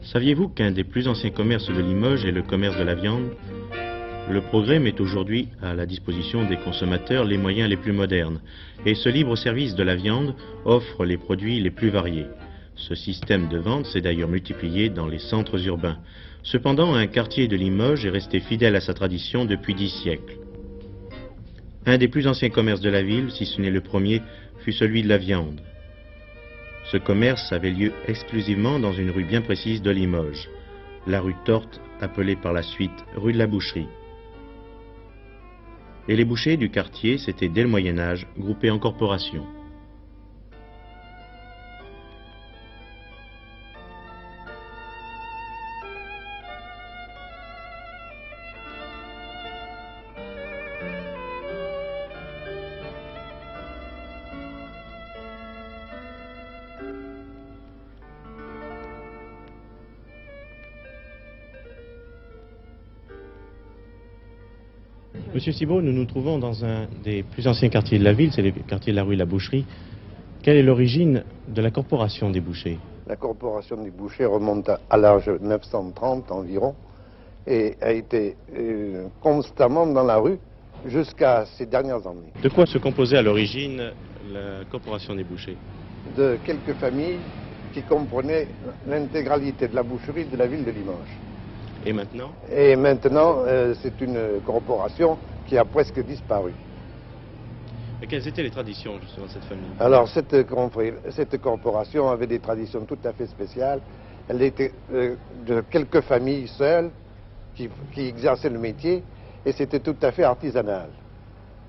Saviez-vous qu'un des plus anciens commerces de Limoges est le commerce de la viande? Le progrès met aujourd'hui à la disposition des consommateurs les moyens les plus modernes, et ce libre service de la viande offre les produits les plus variés. Ce système de vente s'est d'ailleurs multiplié dans les centres urbains. Cependant, un quartier de Limoges est resté fidèle à sa tradition depuis 10 siècles. Un des plus anciens commerces de la ville, si ce n'est le premier, fut celui de la viande. Ce commerce avait lieu exclusivement dans une rue bien précise de Limoges, la rue Torte, appelée par la suite rue de la Boucherie. Et les bouchers du quartier s'étaient dès le Moyen-Âge groupés en corporations. Monsieur Cibot, nous nous trouvons dans un des plus anciens quartiers de la ville, c'est le quartier de la rue de la Boucherie. Quelle est l'origine de la corporation des bouchers? La corporation des bouchers remonte à l'âge 930 environ et a été constamment dans la rue jusqu'à ces dernières années. De quoi se composait à l'origine la corporation des bouchers? De quelques familles qui comprenaient l'intégralité de la boucherie de la ville de Limoges. Et maintenant? Et maintenant, c'est une corporation qui a presque disparu. Et quelles étaient les traditions justement de cette famille? Alors cette corporation avait des traditions tout à fait spéciales. Elle était de quelques familles seules qui exerçaient le métier et c'était tout à fait artisanal.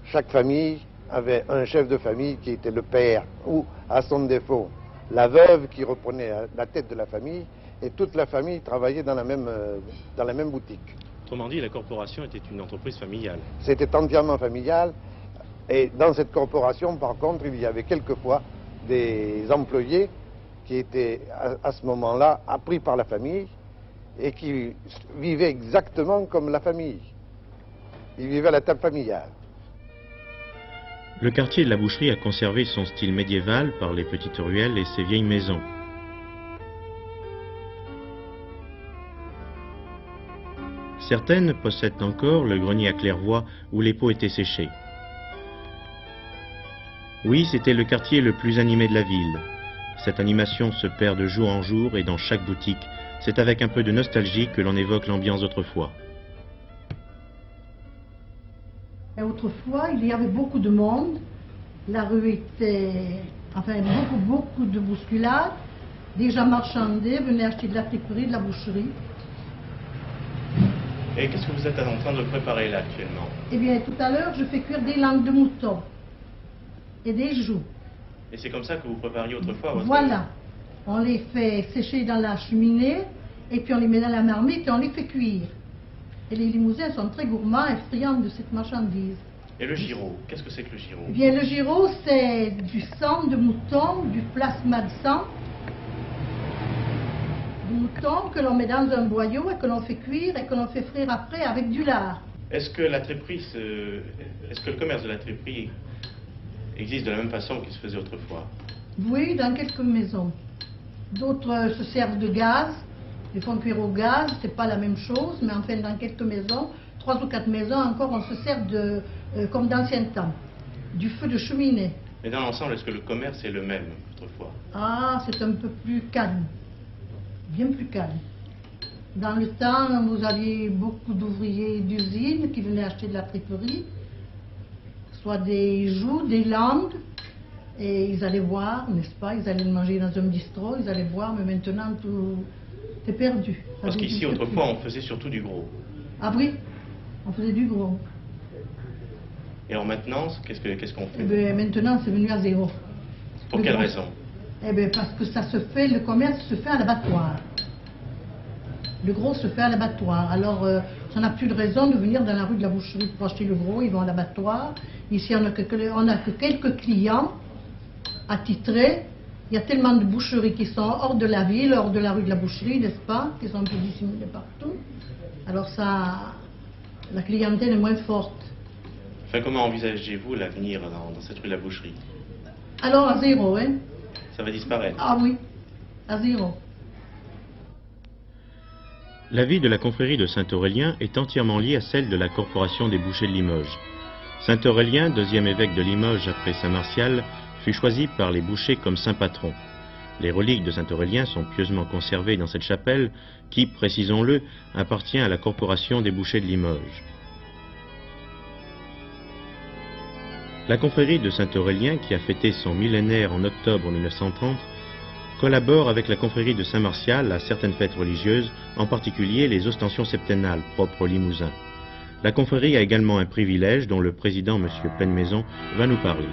Chaque famille avait un chef de famille qui était le père ou, à son défaut, la veuve qui reprenait la tête de la famille. Et toute la famille travaillait dans la même boutique. Autrement dit, la corporation était une entreprise familiale. C'était entièrement familial. Et dans cette corporation, par contre, il y avait quelquefois des employés qui étaient à ce moment-là appris par la famille et qui vivaient exactement comme la famille. Ils vivaient à la table familiale. Le quartier de la Boucherie a conservé son style médiéval par les petites ruelles et ses vieilles maisons. Certaines possèdent encore le grenier à claire-voie où les pots étaient séchés. Oui, c'était le quartier le plus animé de la ville. Cette animation se perd de jour en jour et dans chaque boutique, c'est avec un peu de nostalgie que l'on évoque l'ambiance d'autrefois. Autrefois, il y avait beaucoup de monde. La rue était, enfin, beaucoup de bousculades. Des gens marchandaient, venaient acheter de la friperie, de la boucherie. Et qu'est-ce que vous êtes en train de préparer là actuellement? Eh bien, tout à l'heure, je fais cuire des langues de mouton et des joues. Et c'est comme ça que vous prépariez autrefois votre... Voilà. On les fait sécher dans la cheminée et puis on les met dans la marmite et on les fait cuire. Et les Limousins sont très gourmands et friands de cette marchandise. Et le gyro, qu'est-ce que c'est que le gyro? Eh bien, le gyro, c'est du sang de mouton, du plasma de sang mouton que l'on met dans un boyau et que l'on fait cuire et que l'on fait frire après avec du lard. Est-ce que la triperie, est-ce que le commerce de la triperie existe de la même façon qu'il se faisait autrefois? Oui, dans quelques maisons. D'autres se servent de gaz, ils font cuire au gaz, c'est pas la même chose, mais enfin dans quelques maisons, 3 ou 4 maisons encore, on se sert de, comme d'ancien temps, du feu de cheminée. Mais dans l'ensemble, est-ce que le commerce est le même qu'autrefois? Ah, c'est un peu plus calme. Bien plus calme. Dans le temps, vous aviez beaucoup d'ouvriers d'usine qui venaient acheter de la triperie, soit des joues, des langues, et ils allaient boire, n'est-ce pas? Ils allaient manger dans un bistrot, ils allaient boire, mais maintenant tout est perdu. Parce qu'ici, autrefois, on faisait surtout du gros. Ah oui, on faisait du gros. Et alors maintenant, qu'est-ce qu'on fait? Eh bien, maintenant, c'est venu à zéro. Pour quelle raison? Eh bien, parce que ça se fait, le commerce se fait à l'abattoir. Le gros se fait à l'abattoir. Alors, ça n'a plus de raison de venir dans la rue de la Boucherie pour acheter le gros, ils vont à l'abattoir. Ici, on n'a que quelques clients attitrés. Il y a tellement de boucheries qui sont hors de la ville, hors de la rue de la Boucherie, n'est-ce pas? Qui sont un peu disséminées partout. Alors ça, la clientèle est moins forte. Enfin, comment envisagez-vous l'avenir dans cette rue de la Boucherie? Alors, à 0, hein? Ça va disparaître. Ah oui, à 0. La vie de la confrérie de Saint-Aurélien est entièrement liée à celle de la corporation des bouchers de Limoges. Saint-Aurélien, deuxième évêque de Limoges après saint Martial, fut choisi par les bouchers comme saint patron. Les reliques de Saint-Aurélien sont pieusement conservées dans cette chapelle qui, précisons-le, appartient à la corporation des bouchers de Limoges. La confrérie de Saint-Aurélien, qui a fêté son millénaire en octobre 1930, collabore avec la confrérie de Saint-Martial à certaines fêtes religieuses, en particulier les ostensions septennales propres aux Limousins. La confrérie a également un privilège dont le président, M. Pleinesmaison, va nous parler.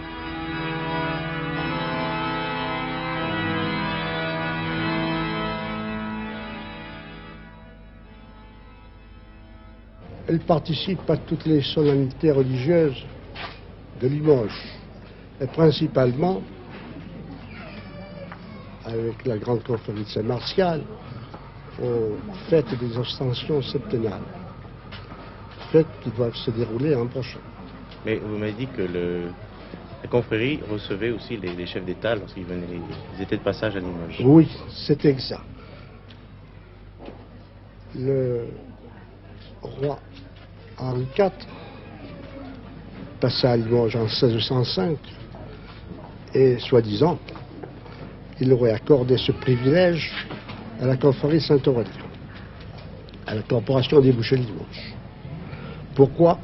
Elle participe à toutes les solennités religieuses de Limoges, et principalement avec la grande confrérie de Saint-Martial aux fêtes des ostensions septennales, fêtes qui doivent se dérouler l'an prochain. Mais vous m'avez dit que la confrérie recevait aussi les chefs d'État lorsqu'ils venaient, ils étaient de passage à Limoges. Oui, c'est exact. Le roi Henri IV passa à Limoges en 1605 et, soi-disant, il aurait accordé ce privilège à la confrérie Saint-Aurélien, à la corporation des bouchers de Limoges. Pourquoi?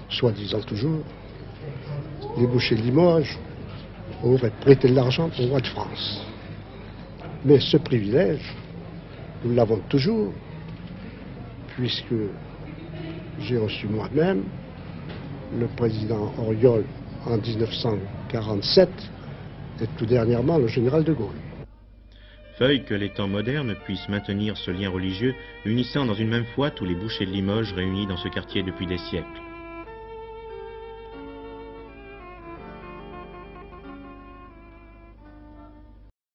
Soi-disant toujours, les bouchers de Limoges auraient prêté de l'argent au roi de France. Mais ce privilège, nous l'avons toujours, puisque j'ai reçu moi-même le président Auriol en 1947 et tout dernièrement le général de Gaulle. Feuille que les temps modernes puissent maintenir ce lien religieux unissant dans une même foi tous les bouchers de Limoges réunis dans ce quartier depuis des siècles.